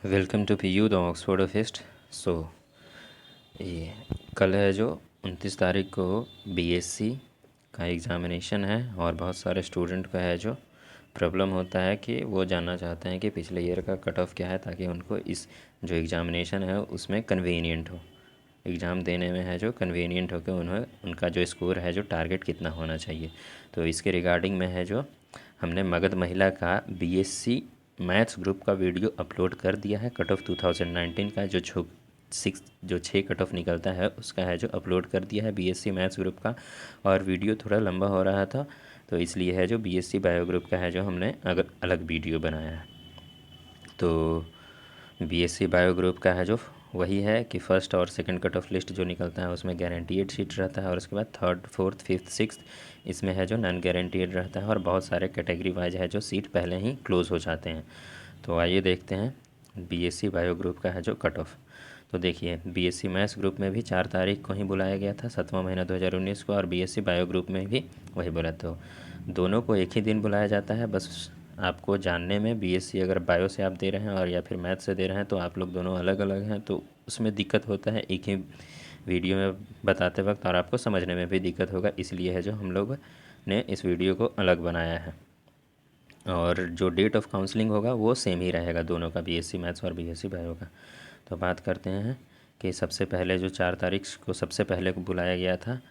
Welcome to PU the Oxford fest. So ये कल है जो 29 तारीख को BSc का एग्ज़ामिनेशन है और बहुत सारे स्टूडेंट का है जो प्रॉब्लम होता है कि वो जानना चाहते हैं कि पिछले ईयर का कट ऑफ क्या है, ताकि उनको इस जो एग्ज़ामिनेशन है उसमें कन्वीनियंट हो, एग्ज़ाम देने में है जो कन्वीनियंट हो कि उन्हें उनका जो स्कोर है जो टारगेट कितना होना चाहिए। तो इसके रिगार्डिंग में है जो हमने मगध महिला का BSc मैथ्स ग्रुप का वीडियो अपलोड कर दिया है। कट ऑफ 2019 का जो 6 कट ऑफ निकलता है उसका है जो अपलोड कर दिया है BSc मैथ्स ग्रुप का। और वीडियो थोड़ा लंबा हो रहा था तो इसलिए है जो BSc बायो ग्रुप का है जो हमने अलग वीडियो बनाया है। तो BSc बायो ग्रुप का है जो वही है कि फ़र्स्ट और सेकंड कट ऑफ लिस्ट जो निकलता है उसमें गारंटीड सीट रहता है, और उसके बाद थर्ड फोर्थ फिफ्थ सिक्स्थ इसमें है जो नॉन गारंटीड रहता है, और बहुत सारे कैटेगरी वाइज है जो सीट पहले ही क्लोज़ हो जाते हैं। तो आइए देखते हैं BSc बायो ग्रुप का है जो कट ऑफ। तो देखिए BSc मैथ्स ग्रुप में भी 4 तारीख को ही बुलाया गया था, 7वां महीना 2019 को, और BSc बायो ग्रुप में भी वही बोला। तो दोनों को एक ही दिन बुलाया जाता है। बस आपको जानने में BSc अगर बायो से आप दे रहे हैं और या फिर मैथ से दे रहे हैं तो आप लोग दोनों अलग अलग हैं, तो उसमें दिक्कत होता है एक ही वीडियो में बताते वक्त, और आपको समझने में भी दिक्कत होगा। इसलिए है जो हम लोग ने इस वीडियो को अलग बनाया है। और जो डेट ऑफ काउंसलिंग होगा वो सेम ही रहेगा दोनों का, BSc मैथ्स और BSc बायो का। तो बात करते हैं कि सबसे पहले जो 4 तारीख को सबसे पहले को बुलाया गया था,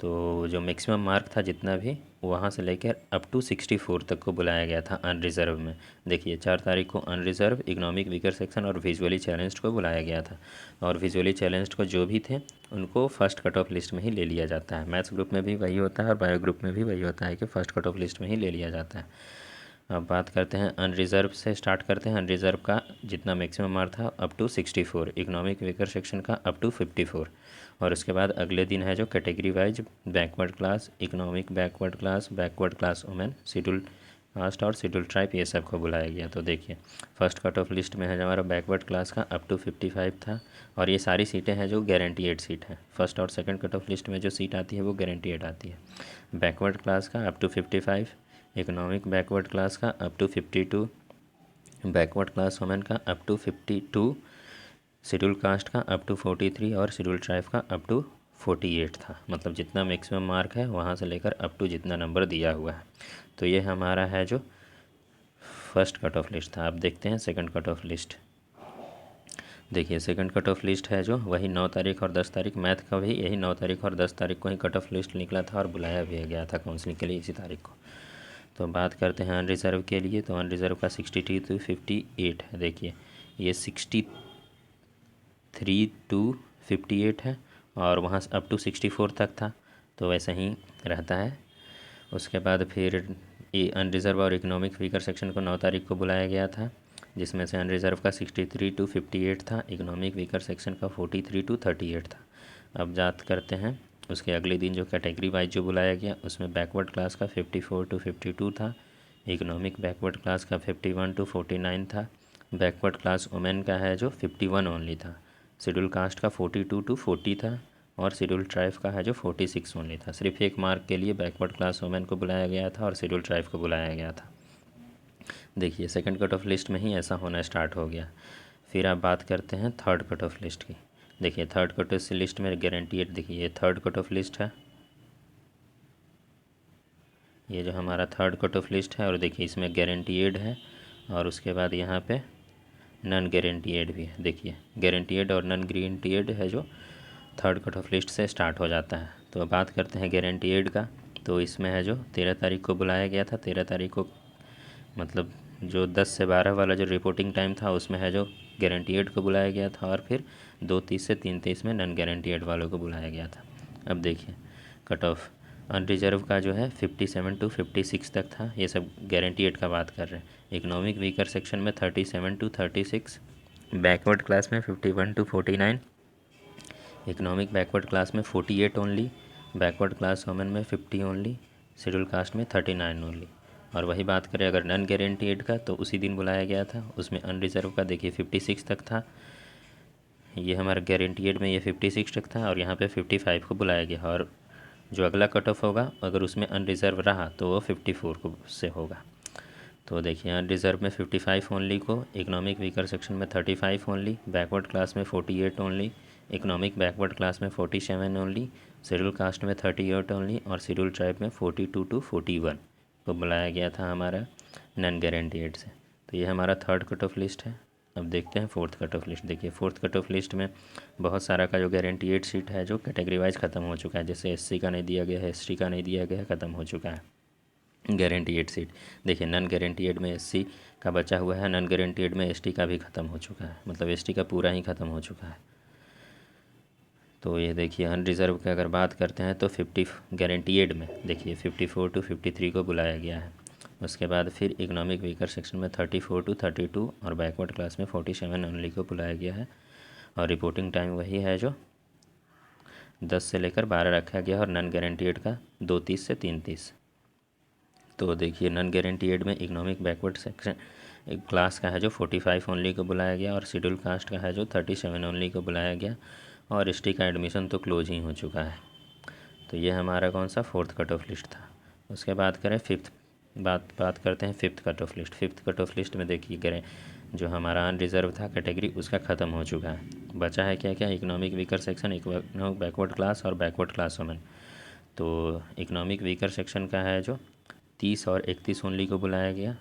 तो जो मैक्सिमम मार्क था जितना भी वहाँ से लेकर अप टू 64 तक को बुलाया गया था अनरिज़र्व में। देखिए 4 तारीख को अनरिज़र्व, इकोनॉमिक वीकर सेक्शन और विजुअली चैलेंज्ड को बुलाया गया था। और विजुअली चैलेंज्ड को जो भी थे उनको फ़र्स्ट कट ऑफ लिस्ट में ही ले लिया जाता है। मैथ्स ग्रुप में भी वही होता है और बायो ग्रुप में भी वही होता है कि फ़र्स्ट कट ऑफ लिस्ट में ही ले लिया जाता है। अब बात करते हैं अनरिज़र्व से, स्टार्ट करते हैं। अनरिज़र्व का जितना मैक्सिमम मार्क था up to 64, economic weaker section का अप टू 54, और उसके बाद अगले दिन है जो category wise backward class, economic backward class women, schedule caste और शेड्यूल ट्राइब, ये सब को बुलाया गया। तो देखिए फर्स्ट कट ऑफ लिस्ट में है जो हमारा बैकवर्ड क्लास का अप टू 55 था, और ये सारी सीटें हैं जो गारंटीड सीट है। फर्स्ट और सेकंड कट ऑफ लिस्ट में जो सीट आती है वो गारंटीड आती है। बैकवर्ड क्लास का up to 55, economic backward class का up to 52, backward class women का अप टू 52, शेड्यूल कास्ट का अप टू 43 और शेड्यूल ट्राइब का अप टू 48 था। मतलब जितना मैक्सिमम मार्क है वहाँ से लेकर अप टू जितना नंबर दिया हुआ है। तो ये हमारा है जो फर्स्ट कट ऑफ लिस्ट था। अब देखते हैं सेकंड कट ऑफ लिस्ट। देखिए सेकंड कट ऑफ लिस्ट है जो वही 9 तारीख और 10 तारीख, मैथ का भी यही 9 तारीख और 10 तारीख को ही कट ऑफ लिस्ट निकला था और बुलाया भी गया था काउंसलिंग के लिए इसी तारीख को। तो बात करते हैं अनरिज़र्व के लिए। तो अनरिज़र्व का 62 to 58 है। देखिए ये 63 to 58 है, और वहाँ से अप टू 64 तक था, तो वैसे ही रहता है। उसके बाद फिर ये अनरिज़र्व और इकोनॉमिक वीकर सेक्शन को 9 तारीख को बुलाया गया था, जिसमें से अनरिज़र्व का 63 to 58 था, इकोनॉमिक वीकर सेक्शन का 43 to 38 था। अब बात करते हैं उसके अगले दिन जो कैटेगरी वाइज जो बुलाया गया उसमें बैकवर्ड क्लास का 54 to 52 था, इकोनॉमिक बैकवर्ड क्लास का 51 to 49 था, बैकवर्ड क्लास वुमेन का है जो 51 ओनली था, शेड्यूल कास्ट का 42 to 40 था, और शेड्यूल ट्राइब का है जो 46 ओनली था। सिर्फ एक मार्क के लिए बैकवर्ड क्लास वुमेन को बुलाया गया था और शेड्यूल ट्राइब को बुलाया गया था। देखिए सेकंड कट ऑफ लिस्ट में ही ऐसा होना स्टार्ट हो गया। फिर आप बात करते हैं थर्ड कट ऑफ लिस्ट की। देखिए थर्ड कट ऑफ लिस्ट में गारंटीड, देखिए ये थर्ड कट ऑफ लिस्ट है, ये जो हमारा थर्ड कट ऑफ लिस्ट है, और देखिए इसमें गारंटीड है और उसके बाद यहाँ पे नॉन गारंटीड भी है। देखिए गारंटीड और नॉन गारंटीड है जो थर्ड कट ऑफ लिस्ट से स्टार्ट हो जाता है। तो अब बात करते हैं गारंटीड का। तो इसमें है जो 13 तारीख को बुलाया गया था। 13 तारीख को मतलब जो 10 से 12 वाला जो रिपोर्टिंग टाइम था उसमें है जो गारंटीड को बुलाया गया था, और फिर 2:30 से 3:23 में नॉन गारंटीड वालों को बुलाया गया था। अब देखिए कट ऑफ अनरिजर्व का जो है 57 to 56 तक था। ये सब गारंटीड का बात कर रहे हैं। इकोनॉमिक वीकर सेक्शन में 37 to 36, बैकवर्ड क्लास में 51 to 49, इकोनॉमिक बैकवर्ड क्लास में 48 ओनली, बैकवर्ड क्लास वुमेन में 50 ओनली, शेड्यूल कास्ट में 39 ओनली। और वही बात करें अगर नॉन गारंटीड का तो उसी दिन बुलाया गया था, उसमें अनरिजर्व का देखिए 56 तक था, ये हमारा गारंटीड में ये 56 तक था, और यहाँ पे 55 को बुलाया गया। और जो अगला कट ऑफ होगा अगर उसमें अनरिजर्व रहा तो वो 54 को से होगा। तो देखिए यहाँ रिजर्व में 55 ओनली को, इकोनॉमिक वीकर सेक्शन में 35 ओनली, बैकवर्ड क्लास में 48 ओनली, इकोनॉमिक बैकवर्ड क्लास में 47 ओनली, शेड्यूल कास्ट में 38 ओनली और शेड्यूल ट्राइब में 42 टू 41 को बुलाया गया था हमारा नॉन गारंटीड से। तो ये हमारा थर्ड कट ऑफ लिस्ट है। अब देखते हैं फोर्थ कट ऑफ लिस्ट। देखिए फोर्थ कट ऑफ लिस्ट में बहुत सारा का जो गारंटीड सीट है जो कैटेगरी वाइज ख़त्म हो चुका है, जैसे एससी का नहीं दिया गया है, एसटी का नहीं दिया गया है, ख़त्म हो चुका है गारंटीड सीट। देखिए नॉन गारंटीड में एससी का बचा हुआ है, नॉन गारंटीड में एसटी का भी ख़त्म हो चुका है, मतलब एसटी का पूरा ही ख़त्म हो चुका है। तो ये देखिए अनरिज़र्व की अगर बात करते हैं तो 50 गारंटीड में देखिए 54 टू 53 को बुलाया गया है। उसके बाद फिर इकोनॉमिक वीकर सेक्शन में 34 टू 32 और बैकवर्ड क्लास में 47 ओनली को बुलाया गया है। और रिपोर्टिंग टाइम वही है जो 10 से लेकर 12 रखा गया और नॉन गारंटीड का 2:30 से 3:30। तो देखिए नॉन गारंटीड में इकोनॉमिक बैकवर्ड सेक्शन एक क्लास का है जो 45 ओनली को बुलाया गया और शेड्यूल कास्ट का है जो 37 ओनली को बुलाया गया और एसटी का एडमिशन तो क्लोज ही हो चुका है। तो ये हमारा कौन सा फोर्थ कट ऑफ लिस्ट था। उसके बाद करें बात करते हैं fifth cut off list. Fifth cut off list में देखिए करें जो हमारा अनरिज़र्व था कैटेगरी उसका ख़त्म हो चुका है। बचा है क्या क्या, economic weaker section, economic backward class और बैकवर्ड क्लास वुमेन। तो इकोनॉमिक वीकर सेक्शन का है जो 30 और 31 ओनली को बुलाया गया,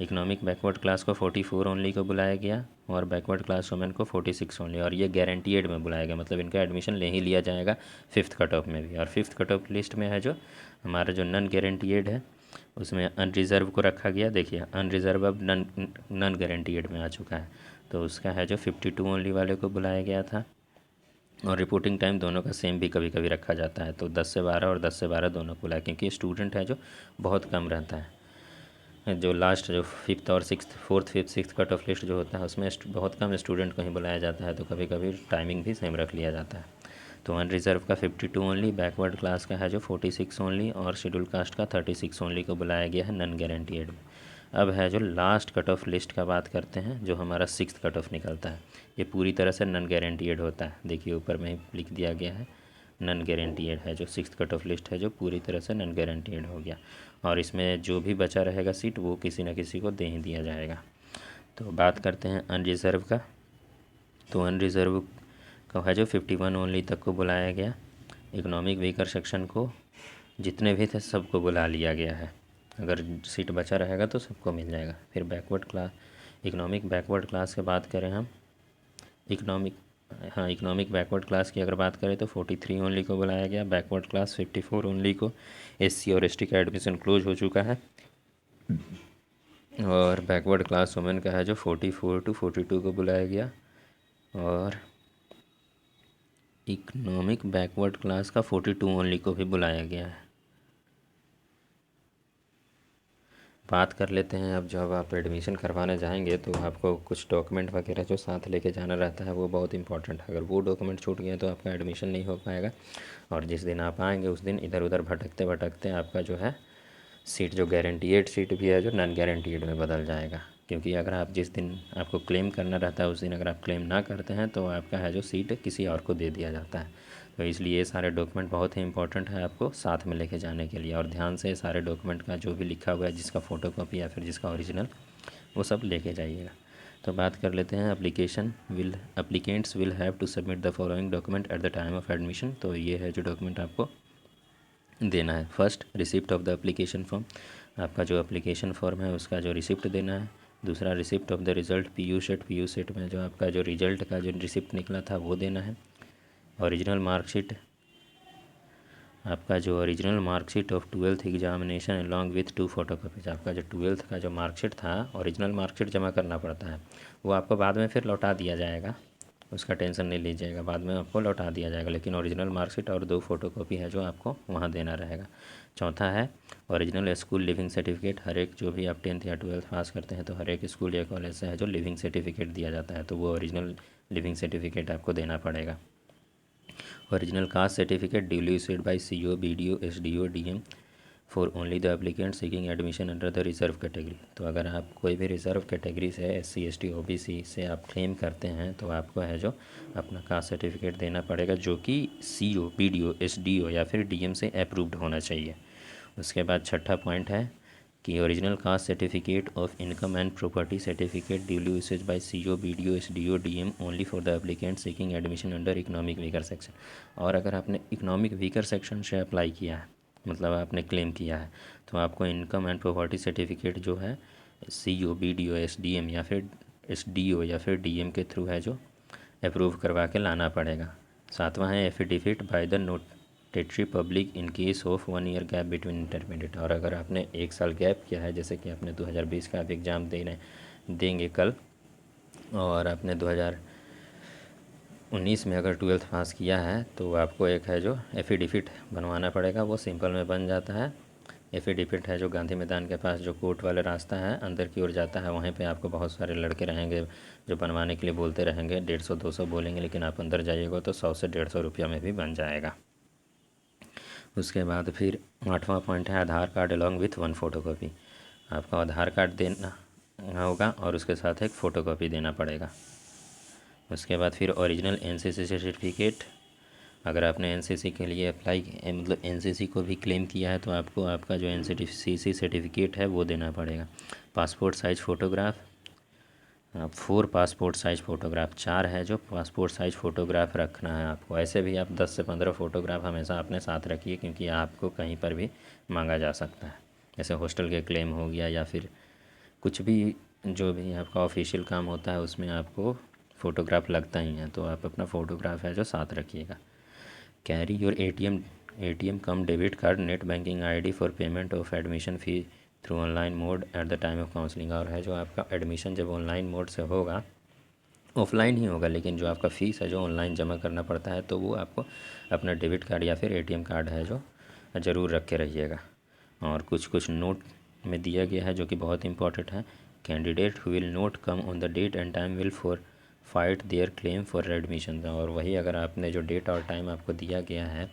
इकोनॉमिक बैकवर्ड क्लास को 44 ओनली को बुलाया गया और बैकवर्ड क्लास वुमेन को 46 ओनली, और ये गारंटीड में बुलाया गया, मतलब इनका एडमिशन ले ही लिया जाएगा फिफ्थ कट ऑफ में भी। और फिफ्थ कट ऑफ लिस्ट में है जो हमारा जो नॉन गारंटीड है उसमें अनरिज़र्व को रखा गया। देखिए अनरिज़र्व अब नॉन गारंटीड में आ चुका है, तो उसका है जो 52 ओनली वाले को बुलाया गया था। और रिपोर्टिंग टाइम दोनों का सेम भी कभी कभी रखा जाता है, तो 10 से 12 और 10 से 12 दोनों बुलाया, क्योंकि स्टूडेंट है जो बहुत कम रहता है। जो लास्ट जो फिफ्थ और sixth, fourth fifth sixth cut off list जो होता है उसमें बहुत कम स्टूडेंट को ही बुलाया जाता है, तो कभी कभी टाइमिंग भी सेम रख लिया जाता है। तो अनरिज़र्व का 52 ओनली, बैकवर्ड क्लास का है जो 46 ओनली और शेड्यूल कास्ट का 36 ओनली को बुलाया गया है नॉन गारंटीड में। अब है जो लास्ट कट ऑफ लिस्ट का बात करते हैं, जो हमारा सिक्स्थ कट ऑफ निकलता है। ये पूरी तरह से नॉन गारंटीड होता है। देखिए ऊपर में ही लिख दिया गया है नॉन गारंटीड है जो सिक्स्थ कट ऑफ लिस्ट है जो पूरी तरह से नॉन गारंटीड हो गया, और इसमें जो भी बचा रहेगा सीट वो किसी न किसी को दे ही दिया जाएगा। तो बात करते हैं अनरिज़र्व का। तो अनरिज़र्व का है जो 51 ओनली तक को बुलाया गया। इकोनॉमिक वीकर सेक्शन को जितने भी थे सबको बुला लिया गया है, अगर सीट बचा रहेगा तो सबको मिल जाएगा। फिर backward class, economic backward class की बात करें हम, इकोनॉमिक बैकवर्ड क्लास की अगर बात करें तो 43 ओनली को बुलाया गया, बैकवर्ड क्लास 54 ओनली को। एससी और एसटी का एडमिशन क्लोज हो चुका है। और बैकवर्ड क्लास वुमेन का है जो 44 टू 42 को बुलाया गया, और इकोनॉमिक बैकवर्ड क्लास का 42 ओनली को भी बुलाया गया है। बात कर लेते हैं अब जब आप एडमिशन करवाने जाएंगे तो आपको कुछ डॉक्यूमेंट वगैरह जो साथ लेके जाना रहता है वो बहुत इंपॉर्टेंट है। अगर वो डॉक्यूमेंट छूट गए तो आपका एडमिशन नहीं हो पाएगा, और जिस दिन आप आएंगे उस दिन इधर उधर भटकते भटकते आपका जो है सीट, जो गारंटीड सीट भी है जो नॉन गारंटीड में बदल जाएगा। क्योंकि अगर आप जिस दिन आपको क्लेम करना रहता है उस दिन अगर आप क्लेम ना करते हैं तो आपका है जो सीट किसी और को दे दिया जाता है। तो इसलिए ये सारे डॉक्यूमेंट बहुत ही इंपॉर्टेंट है आपको साथ में लेके जाने के लिए, और ध्यान से सारे डॉक्यूमेंट का जो भी लिखा हुआ है, जिसका फ़ोटोकॉपी या फिर जिसका ओरिजिनल, वो सब लेके जाइएगा। तो बात कर लेते हैं applicants will have to submit the following document at the time of admission. तो ये है जो डॉक्यूमेंट आपको देना है। First, receipt of the application form, आपका जो एप्लीकेशन फॉर्म है उसका जो रिसिप्ट देना है। दूसरा, receipt of the result PU CET में जो आपका जो रिज़ल्ट का जो रिसिप्ट निकला था वो देना है। ओरिजिनल मार्कशीट, आपका जो original marksheet of 12th examination along with 2 photocopies, आपका जो 12th का जो मार्कशीट था, ओरिजिनल मार्कशीट जमा करना पड़ता है, वो आपको बाद में फिर लौटा दिया जाएगा, उसका टेंशन नहीं लीजिएगा, बाद में आपको लौटा दिया जाएगा। लेकिन ओरिजिनल मार्कशीट और 2 फोटोकॉपी है जो आपको वहाँ देना रहेगा। चौथा है ओरिजिनल स्कूल लिविंग सर्टिफिकेट, हर एक जो भी आप 10th या 12th पास करते हैं तो हर एक स्कूल या कॉलेज से है जो लिविंग सर्टिफिकेट दिया जाता है, तो वो ओरिजिनल लिविंग सर्टिफिकेट आपको देना पड़ेगा। Original caste certificate duly issued by CO, BDO, SDO, DM for only the applicant seeking admission under the reserve category. तो अगर आप कोई भी रिजर्व कैटेगरी से एससी, एसटी, ओबीसी से आप क्लेम करते हैं तो आपको है जो अपना कास्ट सर्टिफिकेट देना पड़ेगा, जो कि सीओ, बीडीओ, एसडीओ या फिर डीएम से अप्रूव्ड होना चाहिए। उसके बाद छठा पॉइंट है कि original caste certificate of income and property certificate duly usage by CO BDO SDO DM only for the applicant seeking admission under economic weaker section. और अगर आपने इकोनॉमिक वीकर सेक्शन से अप्लाई किया है, मतलब आपने क्लेम किया है, तो आपको इनकम एंड प्रॉपर्टी सर्टिफिकेट जो है सीओ बीडीओ एसडीएम या फिर एसडीओ या फिर डीएम के थ्रू है जो अप्रूव करवा के लाना पड़ेगा। सातवां है affidavit by the notary public in case of 1 year gap between intermediate. और अगर आपने 1 साल गैप किया है, जैसे कि आपने 2020 का आप एग्ज़ाम देंगे कल, और आपने 2019 में अगर 12th पास किया है, तो आपको एक है जो एफिडेविट बनवाना पड़ेगा। वो सिंपल में बन जाता है। एफिडेविट है जो गांधी मैदान के पास जो कोर्ट वाला रास्ता है अंदर की ओर जाता है, वहीं पे आपको बहुत सारे लड़के रहेंगे जो बनवाने के लिए बोलते रहेंगे। 150-200 बोलेंगे, लेकिन आप अंदर जाइएगा तो 100 से 150 रुपया में भी बन जाएगा। उसके बाद फिर 8वां पॉइंट है आधार कार्ड अलॉन्ग विथ 1 फोटोकॉपी। आपको आधार कार्ड देना होगा और उसके साथ एक फ़ोटोकॉपी देना पड़ेगा। उसके बाद फिर ओरिजिनल एनसीसी सर्टिफिकेट। अगर आपने एनसीसी के लिए अप्लाई मतलब एनसीसी को भी क्लेम किया है, तो आपको आपका जो एनसीसी सर्टिफिकेट है वो देना पड़ेगा। Passport size photograph, 4 passport size photograph, 4 है जो पासपोर्ट साइज़ फ़ोटोग्राफ रखना है आपको। ऐसे भी आप 10 से 15 फ़ोटोग्राफ हमेशा अपने साथ रखिए, क्योंकि आपको कहीं पर भी मांगा जा सकता है। जैसे हॉस्टल के क्लेम हो गया या फिर कुछ भी जो भी आपका ऑफिशियल काम होता है उसमें आपको फ़ोटोग्राफ लगता ही है, तो आप अपना फ़ोटोग्राफ है जो साथ रखिएगा। Carry your ATM come debit card net banking ID for payment of admission fee through online mode eight the time of counselling. और है जो आपका एडमिशन जब ऑनलाइन मोड से होगा, ऑफलाइन ही होगा, लेकिन जो आपका फ़ीस है जो ऑनलाइन जमा करना पड़ता है, तो वो आपको अपना डेबिट कार्ड या फिर एटीएम कार्ड है जो ज़रूर रख के रहिएगा। और कुछ नोट में दिया गया है जो कि बहुत इंपॉर्टेंट है। Candidate who will not come on the date and time will forfeit their claim for admission. और वही अगर आपने जो डेट और टाइम आपको दिया गया है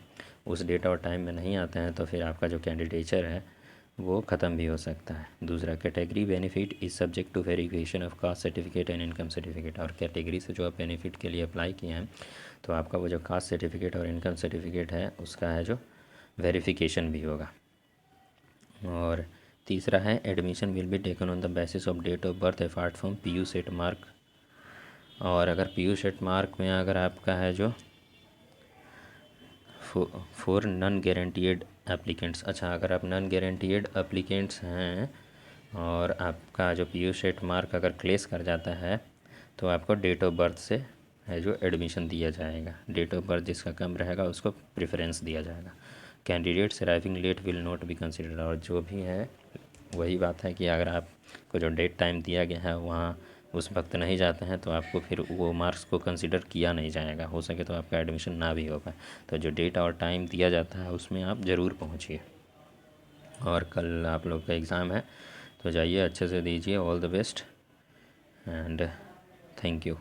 उस डेट और टाइम में नहीं आते हैं, तो फिर आपका जो कैंडिडेचर है वो ख़त्म भी हो सकता है। दूसरा, category benefit is subject to verification of caste certificate and income certificate. और कैटेगरी से जो आप बेनिफिट के लिए अप्लाई किए हैं, तो आपका वो जो कास्ट सर्टिफिकेट और इनकम सर्टिफिकेट है उसका है जो वेरिफिकेशन भी होगा। और तीसरा है admission will be taken on the basis of date of birth apart from PU CET mark. और अगर पीयू सेट मार्क में अगर आपका है जो फॉर नॉन गारंटीड एप्लीकेंट्स, अच्छा अगर आप नॉन गारंटीड एप्लीकेंट्स हैं और आपका जो पीयू सेट मार्क अगर क्लेस कर जाता है, तो आपको डेट ऑफ बर्थ से है जो एडमिशन दिया जाएगा। डेट ऑफ बर्थ जिसका कम रहेगा उसको प्रेफरेंस दिया जाएगा। Candidates arriving late will not be considered. और जो भी है वही बात है कि अगर आपको जो डेट टाइम दिया गया है वहाँ उस वक्त नहीं जाते हैं, तो आपको फिर वो मार्क्स को कंसिडर किया नहीं जाएगा। हो सके तो आपका एडमिशन ना भी हो पाए। तो जो डेट और टाइम दिया जाता है उसमें आप ज़रूर पहुँचिए। और कल आप लोग का एग्ज़ाम है, तो जाइए अच्छे से दीजिए। All the best and thank you.